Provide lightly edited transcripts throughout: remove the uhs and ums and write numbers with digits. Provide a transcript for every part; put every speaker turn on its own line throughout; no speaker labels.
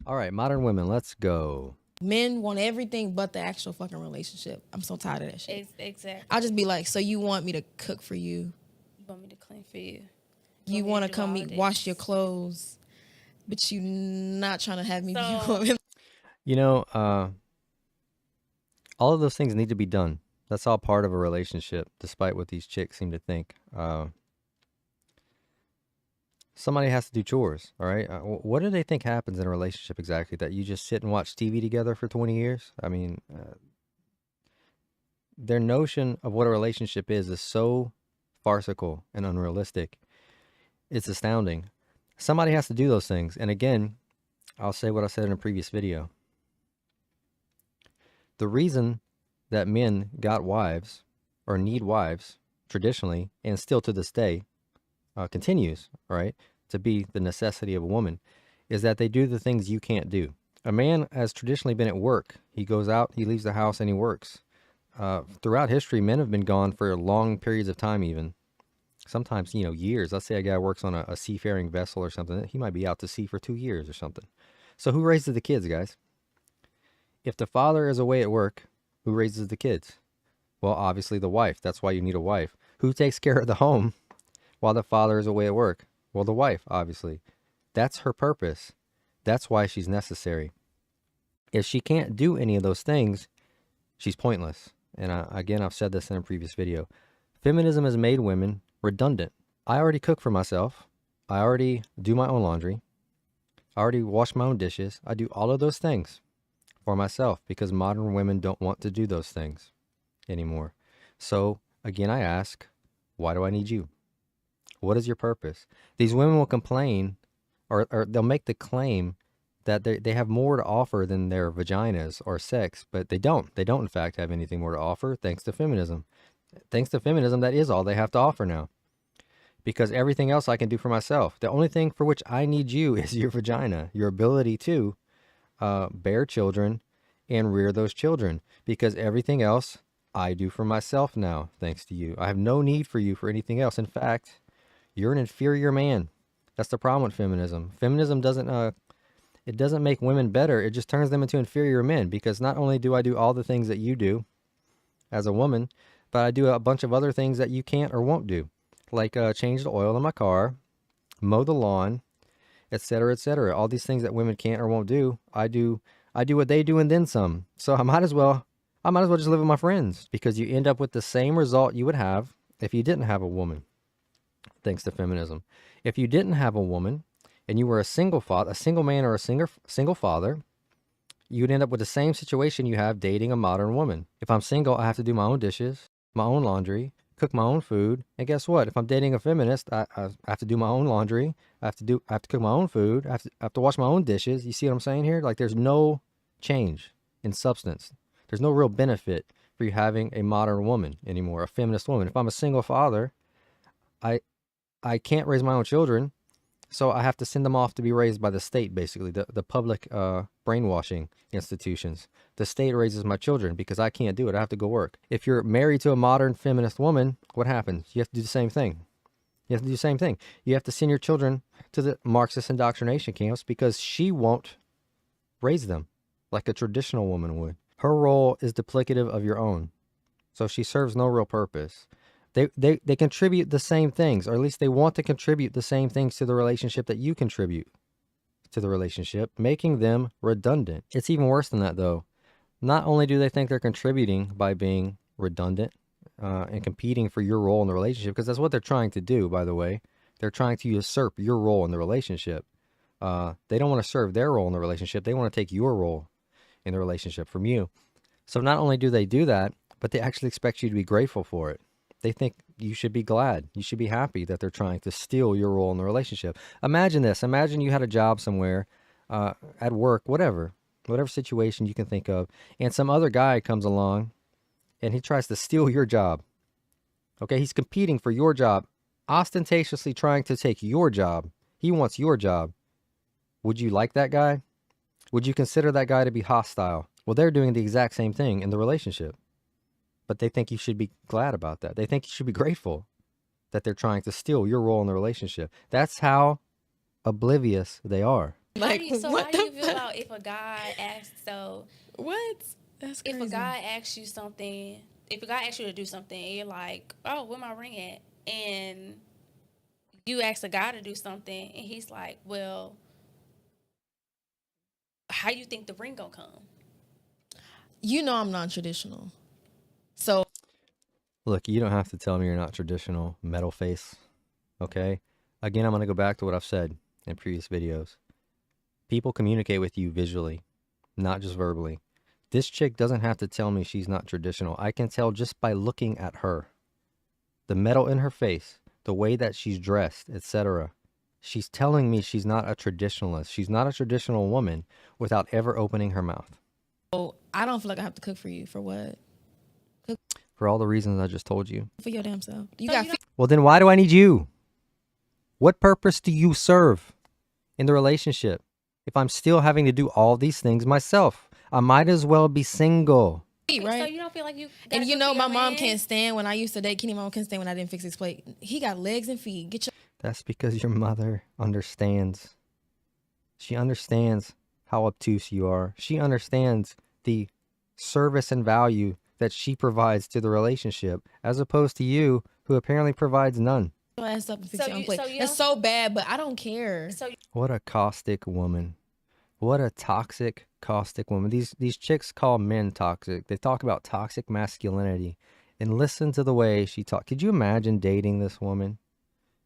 All right, modern women, let's go.
Men want everything but the actual fucking relationship. I'm so tired of that shit.
Exactly.
I'll just be like, so you want me to cook for you?
You want me to clean for you?
You want to come wash your clothes, but you not trying to have me be your woman.
You know, all of those things need to be done. That's all part of a relationship, despite what these chicks seem to think. Somebody has to do chores, all right? What do they think happens in a relationship exactly? That you just sit and watch TV together for 20 years? I mean, their notion of what a relationship is so farcical and unrealistic. It's astounding. Somebody has to do those things. And again, I'll say what I said in a previous video. The reason that men got wives or need wives traditionally, and still to this day, continues, right, to be the necessity of a woman, is that they do the things you can't do. A man has traditionally been at work. He goes out, he leaves the house, and he works. Throughout history, men have been gone for long periods of time even. Sometimes, years. Let's say a guy works on a seafaring vessel or something. He might be out to sea for 2 years or something. So who raises the kids, guys? If the father is away at work, who raises the kids? Well, obviously the wife. That's why you need a wife. Who takes care of the home while the father is away at work? Well, the wife, obviously. That's her purpose. That's why she's necessary. If she can't do any of those things, she's pointless. And again, I've said this in a previous video. Feminism has made women redundant. I already cook for myself. I already do my own laundry. I already wash my own dishes. I do all of those things for myself because modern women don't want to do those things anymore. So again, I ask, why do I need you? What is your purpose? These women will complain or they'll make the claim that they have more to offer than their vaginas or sex, but they don't. They don't, in fact, have anything more to offer thanks to feminism. Thanks to feminism, that is all they have to offer now. Because everything else I can do for myself. The only thing for which I need you is your vagina, your ability to bear children and rear those children. Because everything else I do for myself now, thanks to you. I have no need for you for anything else. In fact, you're an inferior man. That's the problem with feminism. Feminism doesn't make women better. It just turns them into inferior men. Because not only do I do all the things that you do as a woman, but I do a bunch of other things that you can't or won't do. Like change the oil in my car, mow the lawn, etc., etc. All these things that women can't or won't do, I do what they do and then some. So I might as well just live with my friends, because you end up with the same result you would have if you didn't have a woman. Thanks to feminism. If you didn't have a woman and you were a single man or a single father, you'd end up with the same situation you have dating a modern woman. If I'm single, I have to do my own dishes, my own laundry, cook my own food. And guess what? If I'm dating a feminist, I have to do my own laundry. I have to cook my own food. I have to wash my own dishes. You see what I'm saying here? Like, there's no change in substance. There's no real benefit for you having a modern woman anymore, a feminist woman. If I'm a single father, I can't raise my own children, so I have to send them off to be raised by the state, basically, the public brainwashing institutions. The state raises my children because I can't do it. I have to go work. If you're married to a modern feminist woman, what happens? You have to do the same thing. You have to do the same thing. You have to send your children to the Marxist indoctrination camps because she won't raise them like a traditional woman would. Her role is duplicative of your own, so she serves no real purpose. They contribute the same things, or at least they want to contribute the same things to the relationship that you contribute to the relationship, making them redundant. It's even worse than that, though. Not only do they think they're contributing by being redundant and competing for your role in the relationship, because that's what they're trying to do, by the way. They're trying to usurp your role in the relationship. They don't want to serve their role in the relationship. They want to take your role in the relationship from you. So not only do they do that, but they actually expect you to be grateful for it. They think you should be glad. You should be happy that they're trying to steal your role in the relationship. Imagine this. Imagine you had a job somewhere, at work, whatever situation you can think of, and some other guy comes along and he tries to steal your job. Okay, he's competing for your job, ostentatiously trying to take your job. He wants your job. Would you like that guy? Would you consider that guy to be hostile? Well, they're doing the exact same thing in the relationship. But they think you should be glad about that. They think you should be grateful that they're trying to steal your role in the relationship. That's how oblivious they are.
Like,
So
what
how do
the
you feel
fuck?
about if a guy asks? So
What? That's
if
crazy.
a guy asks you something, if a guy asks you to do something, and you're like, "Oh, where my ring at?" and you ask a guy to do something, and he's like, "Well, how you think the ring gonna come?"
You know I'm non-traditional. So
Look, you don't have to tell me you're not traditional, metal face. Okay? Again, I'm going to go back to what I've said in previous videos. People communicate with you visually, not just verbally. This chick doesn't have to tell me she's not traditional. I can tell just by looking at her. The metal in her face, the way that she's dressed, etc. She's telling me she's not a traditionalist. She's not a traditional woman without ever opening her mouth.
I don't feel like I have to cook for you. For what?
For all the reasons I just told you.
For your damn self.
Well, then why do I need you? What purpose do you serve in the relationship if I'm still having to do all these things myself? I might as well be single.
Right?
So you don't feel like you.
And you know, my mom can't stand when I used to date Kenny. Mom can't stand when I didn't fix his plate. He got legs and feet. Get your.
That's because your mother understands. She understands how obtuse you are. She understands the service and value that she provides to the relationship, as opposed to you, who apparently provides none.
Ass up and fix your own plate.
So you
That's so bad, but I don't care.
What a caustic woman. What a toxic, caustic woman. These chicks call men toxic. They talk about toxic masculinity. And listen to the way she talks. Could you imagine dating this woman?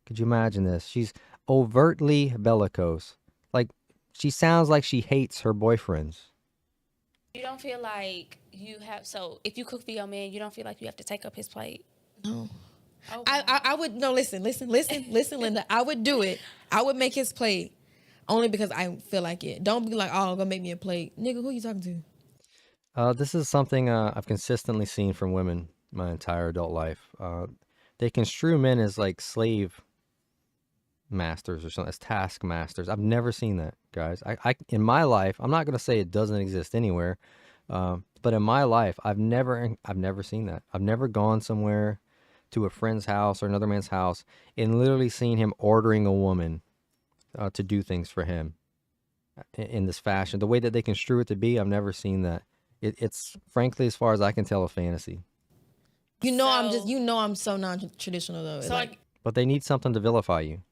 Could you imagine this? She's overtly bellicose. Like, she sounds like she hates her boyfriends.
You don't feel like you have. So if you cook for your man, you don't feel like you have to take up his plate.
No.
Oh, wow.
I would no listen, Linda. I would do it. I would make his plate only because I feel like it. Don't be like, oh, go make me a plate, nigga. Who you talking
to? This is something I've consistently seen from women my entire adult life. They construe men as like slave masters or something, as task masters. I've never seen that, guys. I in my life, I'm not gonna say it doesn't exist anywhere, but in my life, I've never seen that. I've never gone somewhere to a friend's house or another man's house and literally seen him ordering a woman to do things for him in this fashion. The way that they construe it to be, I've never seen that. It's frankly, as far as I can tell, a fantasy.
I'm so non-traditional though.
So
but they need something to vilify you.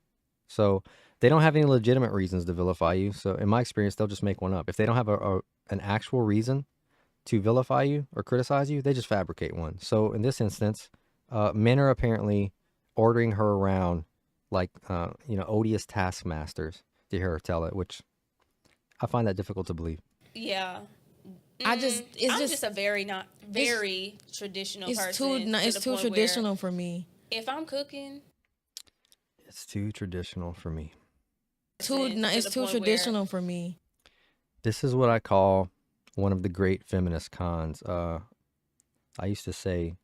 So they don't have any legitimate reasons to vilify you. So in my experience, they'll just make one up. If they don't have an actual reason to vilify you or criticize you, they just fabricate one. So in this instance, men are apparently ordering her around like, odious taskmasters to hear her tell it, which I find that difficult to believe.
Yeah.
I'm just
a very traditional person.
It's too traditional for me.
If I'm cooking,
it's too traditional for me.
It's too traditional for me.
This is what I call one of the great feminist cons. I used to say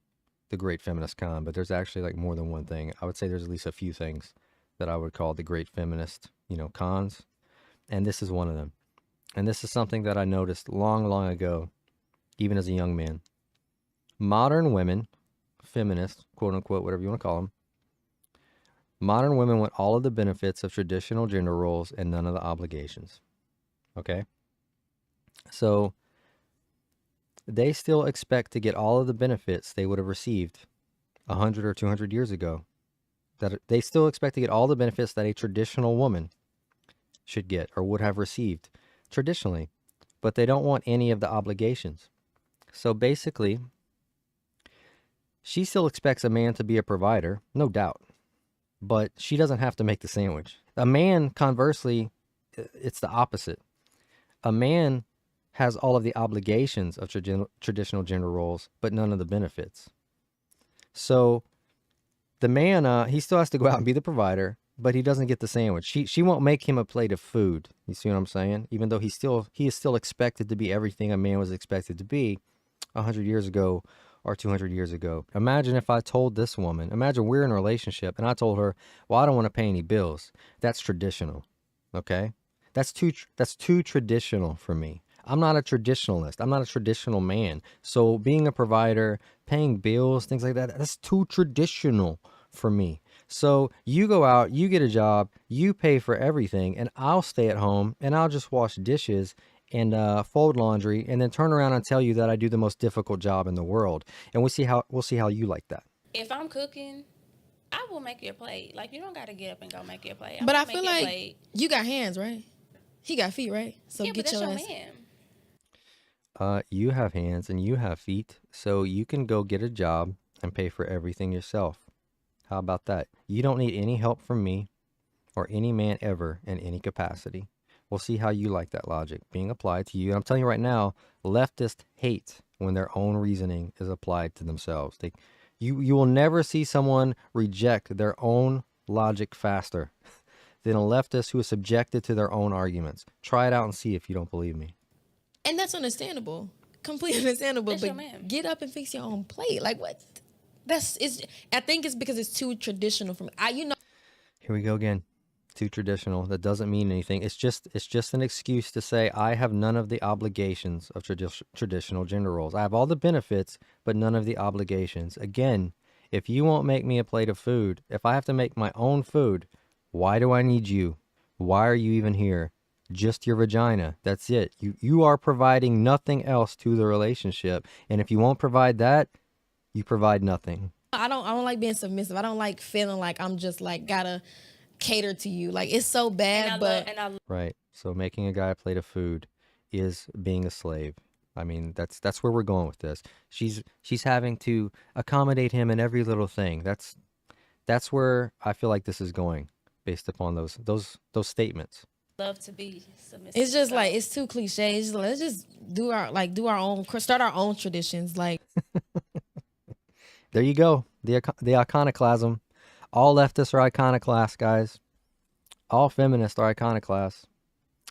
the great feminist con, but there's actually like more than one thing. I would say there's at least a few things that I would call the great feminist, cons. And this is one of them. And this is something that I noticed long, long ago, even as a young man. Modern women, feminists, quote unquote, whatever you want to call them, modern women want all of the benefits of traditional gender roles and none of the obligations. Okay? So they still expect to get all of the benefits they would have received 100 or 200 years ago. That they still expect to get all the benefits that a traditional woman should get or would have received traditionally, but they don't want any of the obligations. So basically, she still expects a man to be a provider, no doubt, but she doesn't have to make the sandwich. A man, conversely, it's the opposite. A man has all of the obligations of traditional gender roles, but none of the benefits. So the man, he still has to go out and be the provider, but he doesn't get the sandwich. She won't make him a plate of food. You see what I'm saying? Even though he is still expected to be everything a man was expected to be 100 years ago or 200 years ago. Imagine if I told this woman, imagine we're in a relationship and I told her, well, I don't want to pay any bills. That's traditional. Okay? That's too traditional for me. I'm not a traditionalist. I'm not a traditional man. So being a provider, paying bills, things like that, that's too traditional for me. So you go out, you get a job, you pay for everything, and I'll stay at home and I'll just wash dishes and fold laundry, and then turn around and tell you that I do the most difficult job in the world. And we'll see how you like that.
If I'm cooking, I will make you a plate. Like, you don't got to get up and go make your plate.
But I
make
feel
you a
like
plate.
you got hands, right? He got feet, right? So
Yeah, but
get
that's
your
your
ass.
man.
You have hands and you have feet, so you can go get a job and pay for everything yourself. How about that? You don't need any help from me or any man ever in any capacity. We'll see how you like that logic being applied to you. And I'm telling you right now, leftists hate when their own reasoning is applied to themselves. You will never see someone reject their own logic faster than a leftist who is subjected to their own arguments. Try it out and see if you don't believe me.
And that's understandable. Completely understandable.
That's your
But
man.
get up and fix your own plate. Like what? I think it's because it's too traditional for me.
Here we go again. Too traditional. That doesn't mean anything. It's just an excuse to say I have none of the obligations of traditional gender roles. I have all the benefits, but none of the obligations. Again, if you won't make me a plate of food, if I have to make my own food, why do I need you? Why are you even here? Just your vagina. That's it. You are providing nothing else to the relationship. And if you won't provide that, you provide nothing.
I don't like being submissive. I don't like feeling like I'm just like gotta cater to you. Like it's so bad, but
Right. So making a guy a plate of food is being a slave. I mean, that's where we're going with this. She's having to accommodate him in every little thing. That's where I feel like this is going based upon those statements.
love to be submissive.
it's just
so.
like it's too cliche. It's just, let's just do our own, start our own traditions. Like
There you go. The iconoclasm. All leftists are iconoclasts, guys. All feminists are iconoclasts.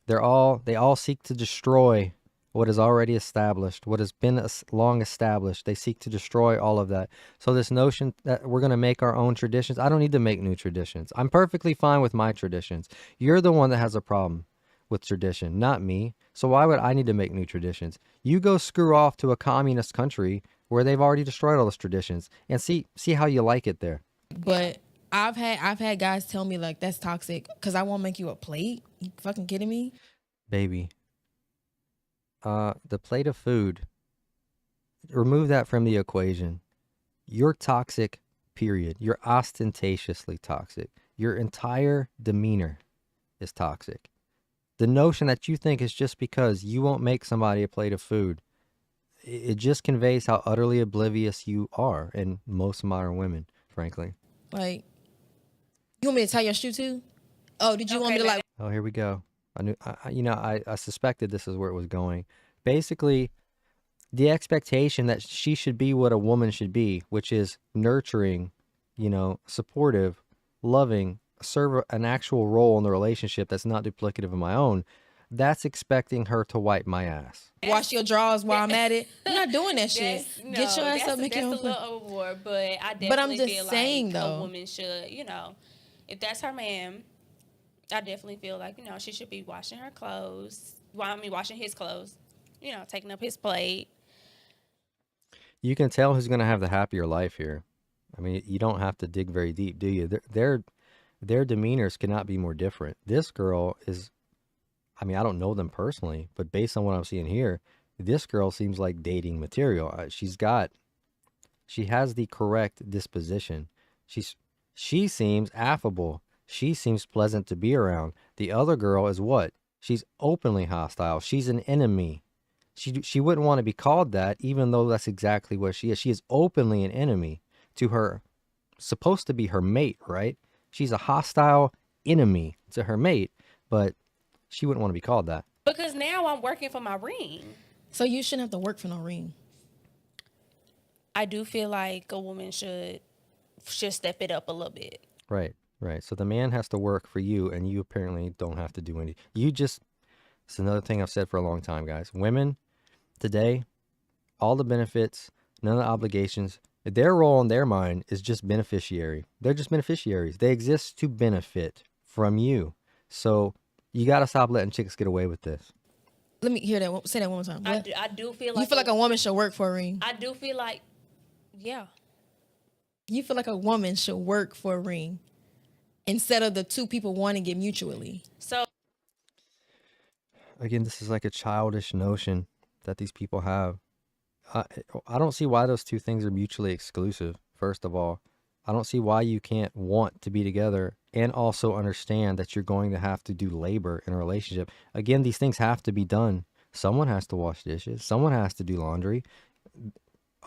They all seek to destroy what is already established, what has been long established. They seek to destroy all of that. So this notion that we're going to make our own traditions, I don't need to make new traditions. I'm perfectly fine with my traditions. You're the one that has a problem with tradition, not me. So why would I need to make new traditions? You go screw off to a communist country where they've already destroyed all those traditions and see how you like it there.
but I've had guys tell me like that's toxic because I won't make you a plate. You fucking kidding me?
Baby, the plate of food, remove that from the equation. You're toxic, period. You're ostentatiously toxic. Your entire demeanor is toxic. The notion that you think is just because you won't make somebody a plate of food, it just conveys how utterly oblivious you are, and most modern women, frankly.
Like you want me to tie your shoe too? Oh, did you want me to like?
Oh, here we go. I suspected this is where it was going. Basically, the expectation that she should be what a woman should be, which is nurturing, supportive, loving, serve an actual role in the relationship that's not duplicative of my own. That's expecting her to wipe my ass.
Wash your drawers while I'm at it. I'm not doing that shit. Get your ass up, make your own
That's a
plate.
little overboard, but I definitely
But I'm just
feel
saying,
like
though.
a woman should, if that's her man, I definitely feel like, she should be washing her clothes. Washing his clothes, taking up his plate.
You can tell who's going to have the happier life here. I mean, you don't have to dig very deep, do you? Their demeanors cannot be more different. This girl is, I mean, I don't know them personally, but based on what I'm seeing here, this girl seems like dating material. She has the correct disposition. She seems affable. She seems pleasant to be around. The other girl is what? She's openly hostile. She's an enemy. She wouldn't want to be called that, even though that's exactly what she is. She is openly an enemy to her, supposed to be her mate, right? She's a hostile enemy to her mate, but she wouldn't want to be called that.
Because now I'm working for my ring.
So you shouldn't have to work for no ring.
I do feel like a woman should step it up a little bit.
Right. So the man has to work for you, and you apparently don't have to do anything. It's another thing I've said for a long time, guys. Women today, all the benefits, none of the obligations, their role in their mind is just beneficiary. They're just beneficiaries. They exist to benefit from you. So you got to stop letting chicks get away with this.
Let me hear that. Say that one more time.
I do feel like
you feel like a woman should work for a ring.
I do feel like, yeah.
You feel like a woman should work for a ring. instead of the two people wanting it mutually.
So
Again, this is like a childish notion that these people have. I, I don't see why those two things are mutually exclusive, first of all. I don't see why you can't want to be together and also understand that you're going to have to do labor in a relationship. Again, these things have to be done. Someone has to wash dishes. Someone has to do laundry.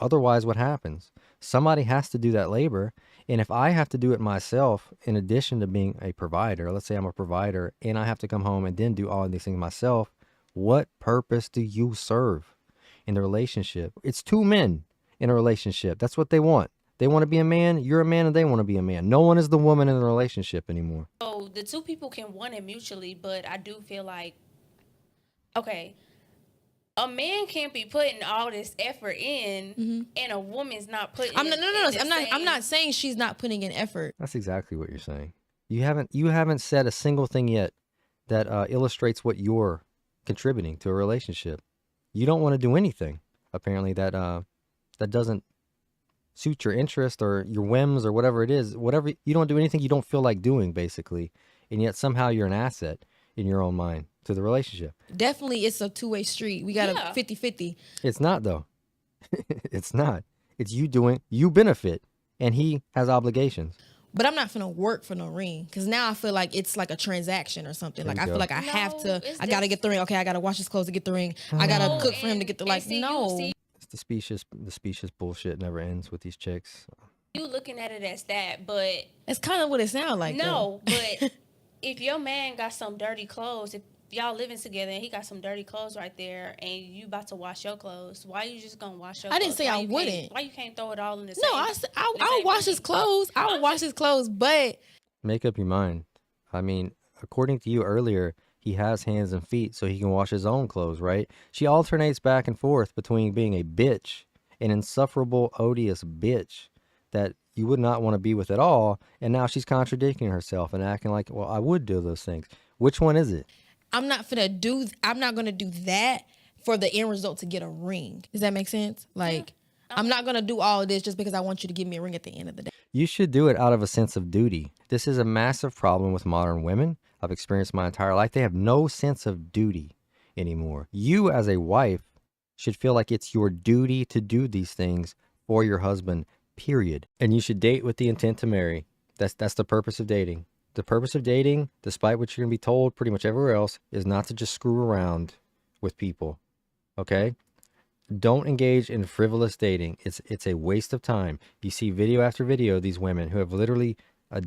Otherwise, what happens? Somebody has to do that labor. And if I have to do it myself, in addition to being a provider, let's say I'm a provider and I have to come home and then do all of these things myself, what purpose do you serve in the relationship? It's two men in a relationship. That's what they want. They want to be a man, you're a man, and they want to be a man. No one is the woman in the relationship anymore.
so the two people can want it mutually, but I do feel like, okay, a man can't be putting all this effort in, and a woman's not putting.
I'm not, no.
in the
I'm not
same-
saying she's not putting in effort.
That's exactly what you're saying. You haven't said a single thing yet that illustrates what you're contributing to a relationship. You don't want to do anything, apparently, that doesn't suit your interest or your whims or whatever it is. Whatever, you don't do anything you don't feel like doing, basically, and yet somehow you're an asset in your own mind to the relationship.
Definitely, it's a two-way street. We got
Yeah.
a 50-50.
It's not, though. It's not. It's you benefit, and he has obligations.
But I'm not finna work for no ring, because now I feel like it's like a transaction or something. Like
you
I
go.
feel like I have to.
it's
I gotta get the ring. Okay, I gotta wash his clothes to get the ring. I gotta
No,
cook for him to get the like.
and see,
No,
It's the specious bullshit never ends with these chicks.
you looking at it as that, but
that's kind of what it sounds like.
no, but if your man got some dirty clothes, if y'all living together and he got some dirty clothes right there, and you about to wash your clothes, why you just gonna wash your
I
clothes?
didn't say
Why
I
you
wouldn't.
can't- Why you can't throw it all in the
No,
same?
I'll wash his clothes. I'll wash his clothes, but
Make up your mind. I mean, according to you earlier, he has hands and feet so he can wash his own clothes, right? She alternates back and forth between being a bitch, an insufferable, odious bitch that you would not want to be with at all, and now she's contradicting herself and acting like, well, I would do those things. Which one is it?
I'm not gonna do that for the end result to get a ring. Does that make sense? Like, I'm not gonna do all of this just because I want you to give me a ring at the end of the day.
You should do it out of a sense of duty. This is a massive problem with modern women. I've experienced my entire life. They have no sense of duty anymore. You, as a wife, should feel like it's your duty to do these things for your husband, period. And you should date with the intent to marry. That's the purpose of dating. The purpose of dating, despite what you're going to be told pretty much everywhere else, is not to just screw around with people, okay? Don't engage in frivolous dating. It's a waste of time. You see video after video of these women who have literally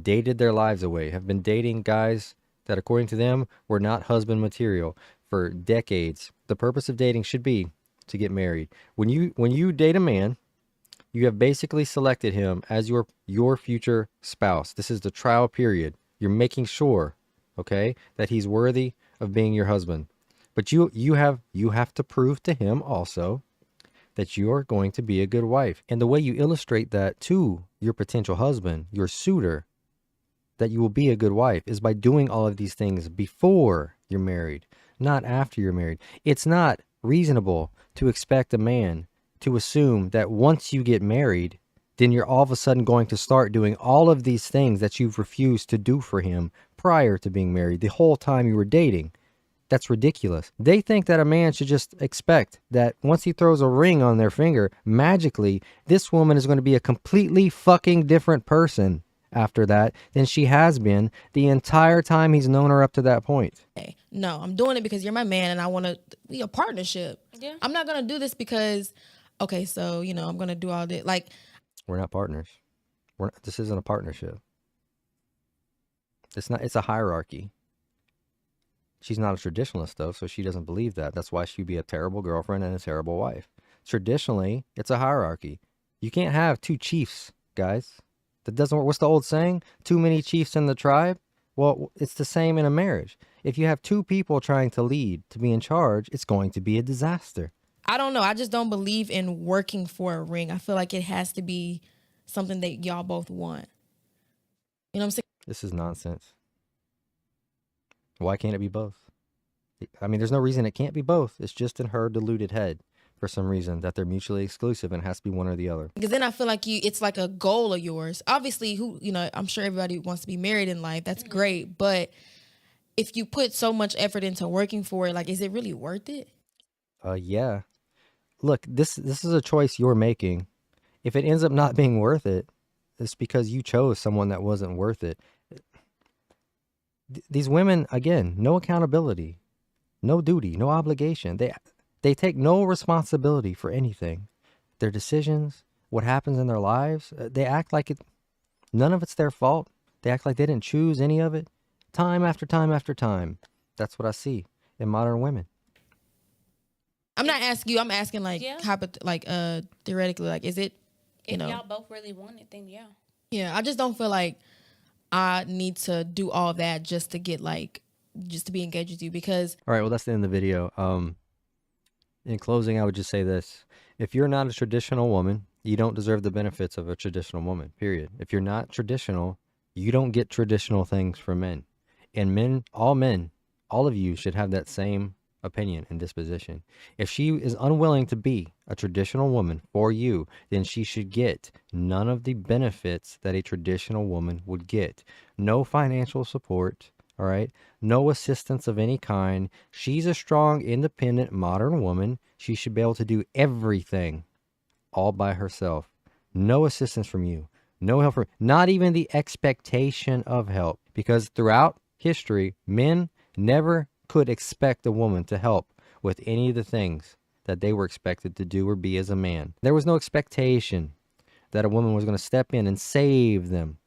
dated their lives away, have been dating guys that, according to them, were not husband material for decades. The purpose of dating should be to get married. When you date a man, you have basically selected him as your future spouse. This is the trial period. You're making sure, okay, that he's worthy of being your husband. But you have to prove to him also that you're going to be a good wife. And the way you illustrate that to your potential husband, your suitor, that you will be a good wife, is by doing all of these things before you're married, not after you're married. It's not reasonable to expect a man to assume that once you get married, then you're all of a sudden going to start doing all of these things that you've refused to do for him prior to being married, the whole time you were dating. That's ridiculous. They think that a man should just expect that once he throws a ring on their finger, magically, this woman is going to be a completely fucking different person after that than she has been the entire time he's known her up to that point.
No, I'm doing it because you're my man and I want to be a partnership.
Yeah.
I'm not going to do this because, okay, so, I'm going to do all this. Like,
We're not partners. This isn't a partnership. It's a hierarchy. She's not a traditionalist, though, so she doesn't believe that. That's why she'd be a terrible girlfriend and a terrible wife. Traditionally, it's a hierarchy. You can't have two chiefs, guys. That doesn't work. What's the old saying? Too many chiefs in the tribe? Well, it's the same in a marriage. If you have two people trying to lead, to be in charge, it's going to be a disaster.
I don't know. I just don't believe in working for a ring. I feel like it has to be something that y'all both want. You know what I'm saying?
This is nonsense. Why can't it be both? I mean, there's no reason it can't be both. It's just in her deluded head. for some reason, that they're mutually exclusive and it has to be one or the other.
Because then I feel like it's like a goal of yours. Obviously, I'm sure everybody wants to be married in life. That's great. But if you put so much effort into working for it, like, is it really worth it?
Yeah. Look, this is a choice you're making. If it ends up not being worth it, it's because you chose someone that wasn't worth it. These women, again, no accountability, no duty, no obligation. They take no responsibility for anything. Their decisions, what happens in their lives, they act like none of it's their fault. They act like they didn't choose any of it. Time after time after time. That's what I see in modern women.
I'm not asking you. I'm asking like, theoretically, like, is it,
if y'all both really want it, then yeah.
Yeah, I just don't feel like I need to do all that just to get just to be engaged with you, because.
All right, well, that's the end of the video. In closing, I would just say this. If you're not a traditional woman, you don't deserve the benefits of a traditional woman, period. If you're not traditional, you don't get traditional things from men. And men, all of you should have that same opinion and disposition. If she is unwilling to be a traditional woman for you, then she should get none of the benefits that a traditional woman would get. No financial support, all right? No assistance of any kind. She's a strong, independent, modern woman. She should be able to do everything all by herself. No assistance from you. No help from, not even the expectation of help. Because throughout history, men never could expect a woman to help with any of the things that they were expected to do or be as a man. There was no expectation that a woman was going to step in and save them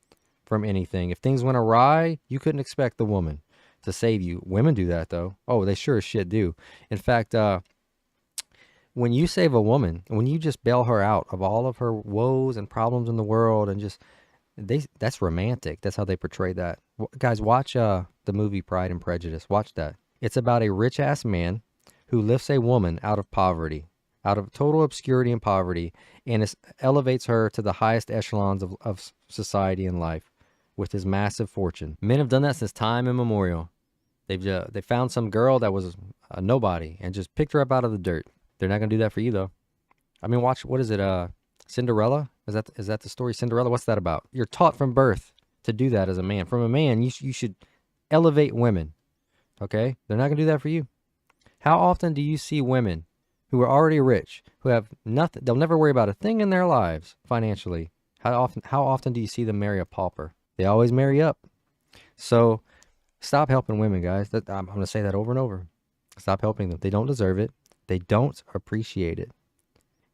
from anything. If things went awry, you couldn't expect the woman to save you. Women do that, though. Oh, they sure as shit do. In fact, when you save a woman, when you just bail her out of all of her woes and problems in the world, and just that's romantic. That's how they portray that. Guys, watch the movie Pride and Prejudice. Watch that. It's about a rich ass man who lifts a woman out of poverty, out of total obscurity and poverty, and elevates her to the highest echelons of society and life with his massive fortune. Men have done that since time immemorial. They found some girl that was a nobody and just picked her up out of the dirt. They're not gonna do that for you, though. I mean, watch, what is it? Cinderella? Is that the story, Cinderella? What's that about? You're taught from birth to do that as a man. From a man, you should elevate women. Okay? They're not gonna do that for you. How often do you see women who are already rich, who have nothing, they'll never worry about a thing in their lives financially? How often do you see them marry a pauper? They always marry up. So stop helping women, guys. I'm gonna say that over and over. Stop helping them. They don't deserve it. They don't appreciate it.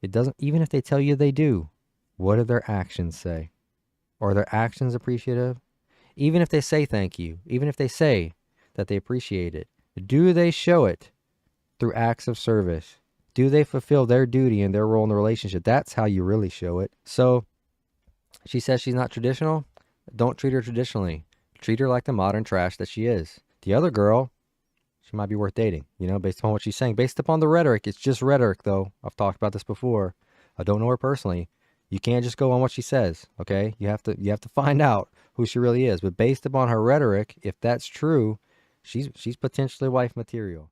It doesn't, even if they tell you they do, what do their actions say? Are their actions appreciative? Even if they say thank you, even if they say that they appreciate it, do they show it through acts of service? Do they fulfill their duty and their role in the relationship? That's how you really show it. So she says she's not traditional. Don't treat her traditionally. Treat her like the modern trash that she is. The other girl, she might be worth dating, based upon what she's saying. Based upon the rhetoric. It's just rhetoric, though. I've talked about this before. I don't know her personally. You can't just go on what she says, okay? You have to find out who she really is. But based upon her rhetoric, if that's true, she's potentially wife material.